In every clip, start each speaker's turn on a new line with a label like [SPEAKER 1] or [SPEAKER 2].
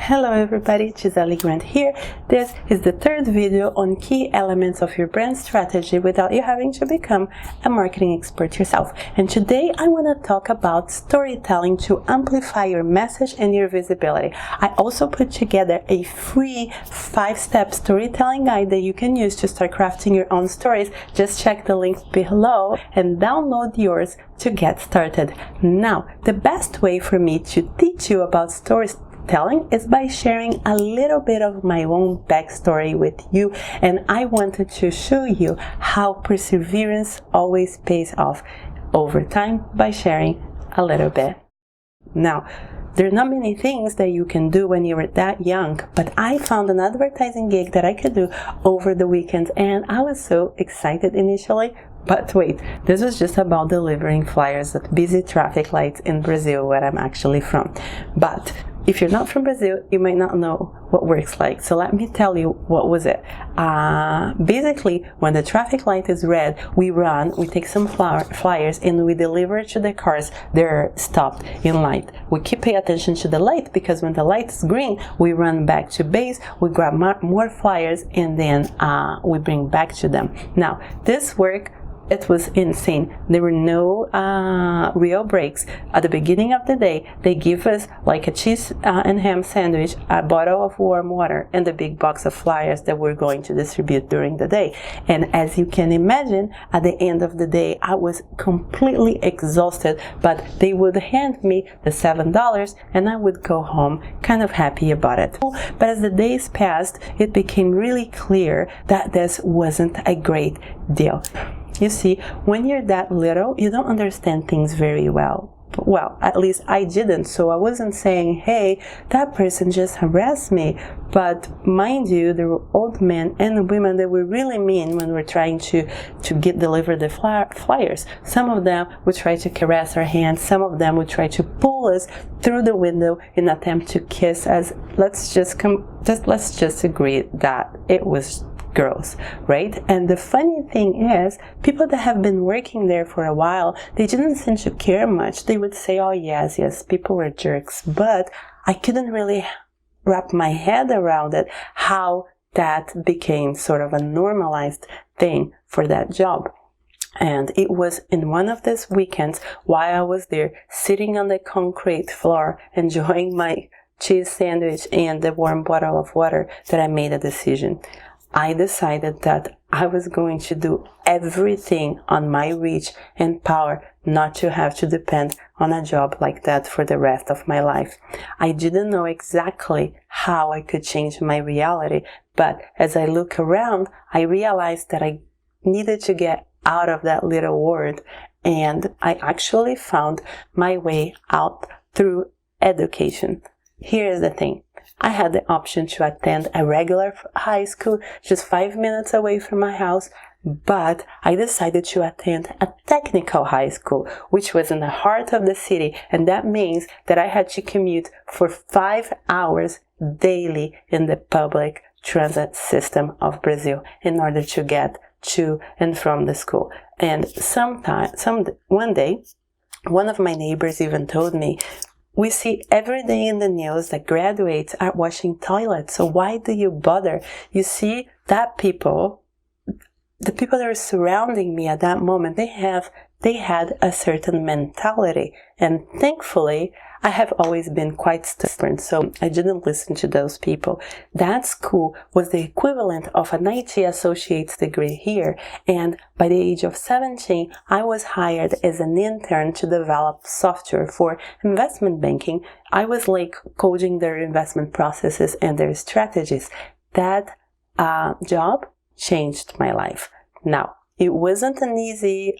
[SPEAKER 1] Hello everybody, Gisele Grant here. This is the third video on key elements of your brand strategy without you having to become a marketing expert yourself. And today I want to talk about storytelling to amplify your message and your visibility. I also put together a free 5-step storytelling guide that you can use to start crafting your own stories. Just check the links below and download yours to get started. Now, the best way for me to teach you about storytelling is by sharing a little bit of my own backstory with you, and I wanted to show you how perseverance always pays off over time by sharing a little bit. Now, there are not many things that you can do when you're that young, but I found an advertising gig that I could do over the weekend, and I was so excited initially. But wait, this was just about delivering flyers at busy traffic lights in Brazil, where I'm actually from. But if you're not from Brazil, you might not know what work's like. So let me tell you what was it. Basically, when the traffic light is red, we take some flyers and we deliver to the cars that are stopped in light. We keep paying attention to the light because when the light is green, we run back to base, we grab more flyers, and then we bring back to them. Now, this work, it was insane. There were no real breaks. At the beginning of the day, they give us like a cheese and ham sandwich, a bottle of warm water, and a big box of flyers that we're going to distribute during the day. And as you can imagine, at the end of the day, I was completely exhausted, but they would hand me the $7 and I would go home kind of happy about it. But as the days passed, it became really clear that this wasn't a great deal. You see, when you're that little, you don't understand things very well. Well, at least I didn't, so I wasn't saying, hey, that person just harassed me. But mind you, there were old men and women that were really mean when we're trying to deliver the flyers. Some of them would try to caress our hands. Some of them would try to pull us through the window in an attempt to kiss us. Let's just agree that it was gross, right? And the funny thing is, people that have been working there for a while, they didn't seem to care much. They would say, oh yes, people were jerks, but I couldn't really wrap my head around it, how that became sort of a normalized thing for that job. And it was in one of these weekends, while I was there, sitting on the concrete floor, enjoying my cheese sandwich and the warm bottle of water, that I made a decision. I decided that I was going to do everything on my reach and power not to have to depend on a job like that for the rest of my life. I didn't know exactly how I could change my reality, but as I look around, I realized that I needed to get out of that little world, and I actually found my way out through education. Here's the thing. I had the option to attend a regular high school just 5 minutes away from my house, but I decided to attend a technical high school, which was in the heart of the city, and that means that I had to commute for 5 hours daily in the public transit system of Brazil in order to get to and from the school. And one day, one of my neighbors even told me, we see every day in the news that graduates are washing toilets, so why do you bother? You see, the people that are surrounding me at that moment, they had a certain mentality, and thankfully, I have always been quite stubborn, so I didn't listen to those people. That school was the equivalent of an IT associate's degree here, and by the age of 17, I was hired as an intern to develop software for investment banking. I was like coding their investment processes and their strategies. That job changed my life. Now, it wasn't an easy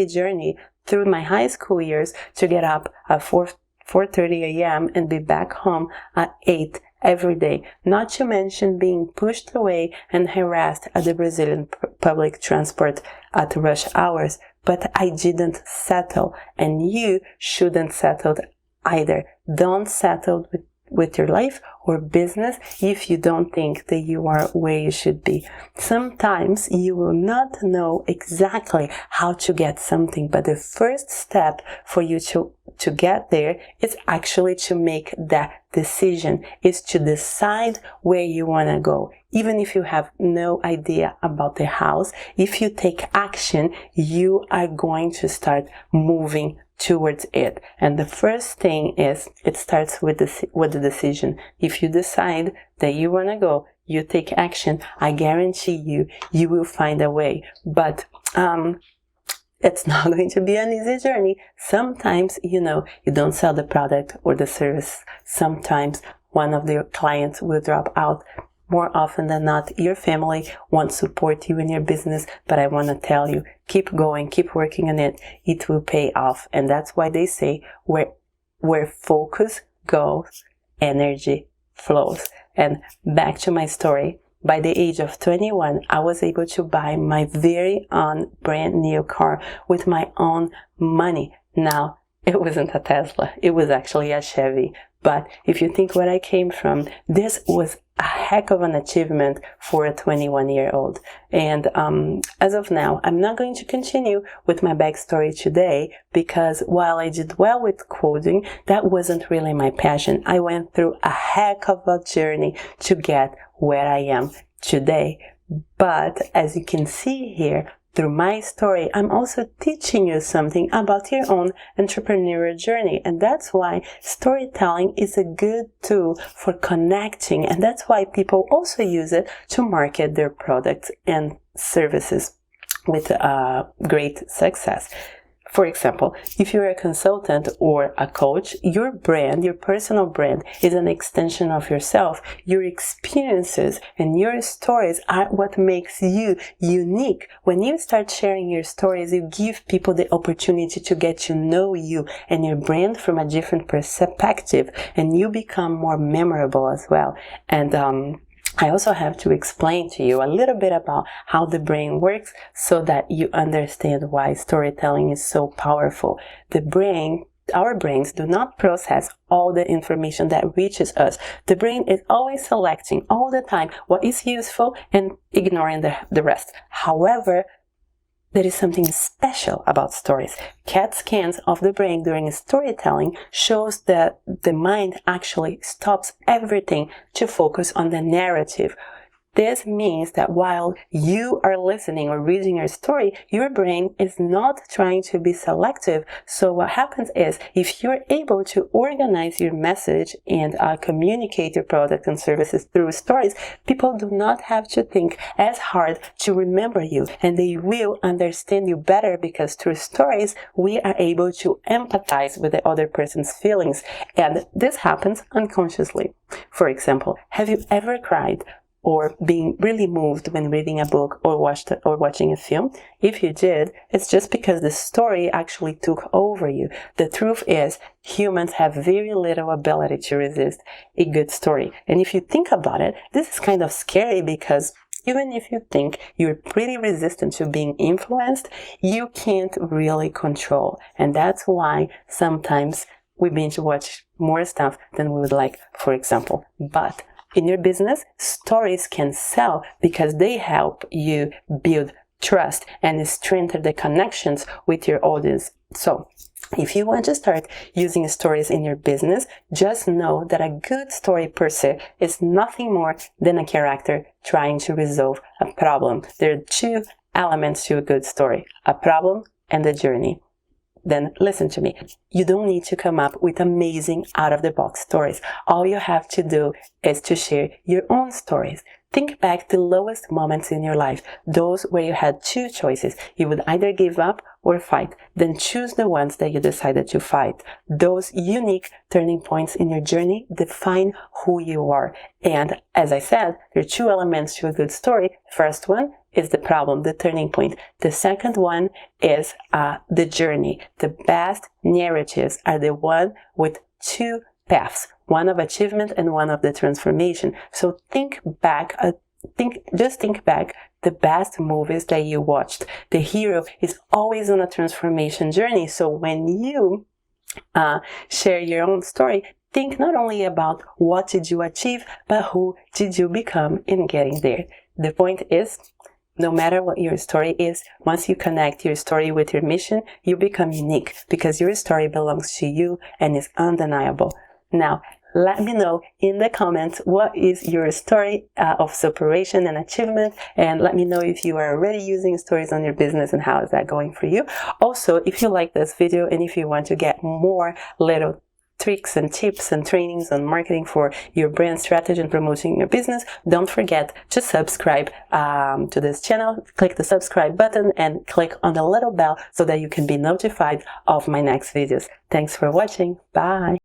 [SPEAKER 1] journey through my high school years to get up at 4:30 a.m. and be back home at 8 every day, not to mention being pushed away and harassed at the Brazilian public transport at rush hours. But I didn't settle, and you shouldn't settle either. Don't settle with your life or business if you don't think that you are where you should be. Sometimes you will not know exactly how to get something, but the first step for you to get there is actually to make that decision, is to decide where you want to go. Even if you have no idea about the house, if you take action, you are going to start moving towards it. And the first thing is, it starts with the decision. If you decide that you want to go, you take action, I guarantee you will find a way. But it's not going to be an easy journey. Sometimes, you don't sell the product or the service. Sometimes one of your clients will drop out. More often than not, your family won't support you in your business, but I want to tell you, keep going, keep working on it. It will pay off. And that's why they say where focus goes, energy flows. And back to my story. By the age of 21, I was able to buy my very own brand new car with my own money. Now, it wasn't a Tesla. It was actually a Chevy. But if you think where I came from, this was a heck of an achievement for a 21-year-old. And as of now, I'm not going to continue with my backstory today because while I did well with coding, that wasn't really my passion. I went through a heck of a journey to get where I am today. But as you can see here, through my story, I'm also teaching you something about your own entrepreneurial journey. And that's why storytelling is a good tool for connecting. And that's why people also use it to market their products and services with great success. For example, if you're a consultant or a coach, your brand, your personal brand, is an extension of yourself. Your experiences and your stories are what makes you unique. When you start sharing your stories, you give people the opportunity to get to know you and your brand from a different perspective, and you become more memorable as well. And I also have to explain to you a little bit about how the brain works so that you understand why storytelling is so powerful. Our brains do not process all the information that reaches us. The brain is always selecting all the time what is useful and ignoring the rest. However, there is something special about stories. CAT scans of the brain during storytelling shows that the mind actually stops everything to focus on the narrative. This means that while you are listening or reading your story, your brain is not trying to be selective. So what happens is, if you're able to organize your message and communicate your product and services through stories, people do not have to think as hard to remember you, and they will understand you better, because through stories, we are able to empathize with the other person's feelings. And this happens unconsciously. For example, have you ever cried or being really moved when reading a book or watching a film? If you did, it's just because the story actually took over you. The truth is, humans have very little ability to resist a good story. And if you think about it, this is kind of scary, because even if you think you're pretty resistant to being influenced, you can't really control. And that's why sometimes we binge watch more stuff than we would like, for example. But in your business, stories can sell because they help you build trust and strengthen the connections with your audience. So, if you want to start using stories in your business, just know that a good story per se is nothing more than a character trying to resolve a problem. There are two elements to a good story: a problem and a journey. Then listen to me. You don't need to come up with amazing out-of-the-box stories. All you have to do is to share your own stories. Think back to the lowest moments in your life, those where you had two choices. You would either give up or fight. Then choose the ones that you decided to fight. Those unique turning points in your journey define who you are. And as I said, there are two elements to a good story. First one is the problem, the turning point. The second one is the journey. The best narratives are the one with two paths, one of achievement and one of the transformation. So think back the best movies that you watched. The hero is always on a transformation journey. So when you share your own story, think not only about what did you achieve, but who did you become in getting there. The point is, no matter what your story is, once you connect your story with your mission, you become unique because your story belongs to you and is undeniable. Now, let me know in the comments what is your story of separation and achievement, and let me know if you are already using stories on your business and how is that going for you. Also, if you like this video and if you want to get more little tricks and tips and trainings on marketing for your brand strategy and promoting your business, don't forget to subscribe to this channel. Click the subscribe button and click on the little bell so that you can be notified of my next videos. Thanks for watching. Bye.